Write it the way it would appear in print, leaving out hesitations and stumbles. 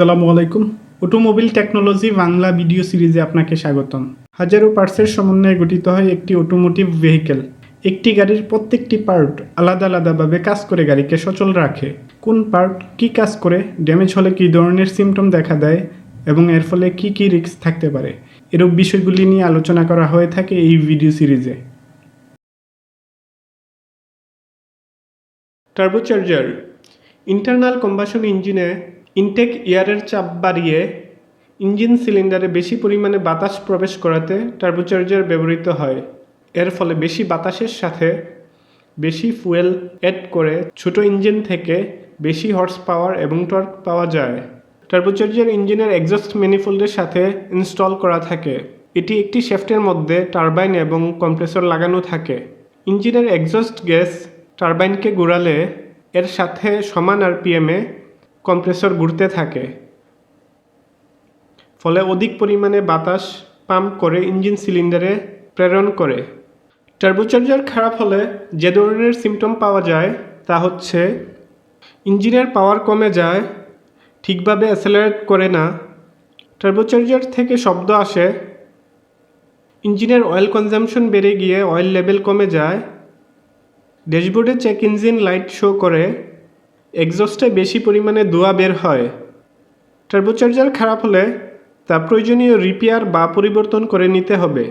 আসসালামু আলাইকুম। Automobile technology Bangla video সিরিজে আপনাকে স্বাগতম। হাজারো পার্টসের সমন্বয়ে গঠিত হয় একটি অটোমোটিভ ভেহিকেল। একটি গাড়ির প্রত্যেকটি পার্ট আলাদা আলাদাভাবে কাজ করে গাড়িকে সচল রাখে। কোন পার্ট কী কাজ করে, ড্যামেজ হলে কী ধরনের সিমটম দেখা দেয় এবং এর ফলে কী কী রিস্ক থাকতে পারে, এরূপ বিষয়গুলি নিয়ে আলোচনা করা হয়ে থাকে এই ভিডিও সিরিজে। টার্বোচার্জার ইন্টারনাল কম্বাসন ইঞ্জিনে ইনটেক এয়ারের চাপ বাড়িয়ে ইঞ্জিন সিলিন্ডারে বেশি পরিমাণে বাতাস প্রবেশ করাতে টার্বোচার্জার ব্যবহৃত হয়। এর ফলে বেশি বাতাসের সাথে বেশি ফুয়েল অ্যাড করে ছোট ইঞ্জিন থেকে বেশি হর্স পাওয়ার এবং টর্ক পাওয়া যায়। টার্বোচার্জার ইঞ্জিনের এক্সস্ট ম্যানিফোল্ডের সাথে ইনস্টল করা থাকে। এটি একটি শ্যাফটের মধ্যে টারবাইন এবং কম্প্রেসর লাগানো থাকে। ইঞ্জিনের এক্সস্ট গ্যাস টারবাইনকে ঘোরালে এর সাথে সমান আরপিএমে কম্প্রেসর ঘুরতে থাকে, ফলে অধিক পরিমাণে বাতাস পাম্প করে ইঞ্জিন সিলিন্ডারে প্রেরণ করে। টার্বোচার্জার খারাপ হলে যে ধরনের সিমটম পাওয়া যায় তা হচ্ছে ইঞ্জিনের পাওয়ার কমে যায়, ঠিকভাবে অ্যাসেলারেট করে না, টার্বোচার্জার থেকে শব্দ আসে, ইঞ্জিনের অয়েল কনজাম্পশন বেড়ে গিয়ে অয়েল লেভেল কমে যায়, ড্যাশবোর্ডে চেক ইঞ্জিন লাইট শো করে, এক্সস্টে বেশি পরিমাণে ধোঁয়া বের হয়। টার্বোচার্জার খারাপ হলে তা প্রয়োজনীয় রিপেয়ার বা পরিবর্তন করে নিতে হবে।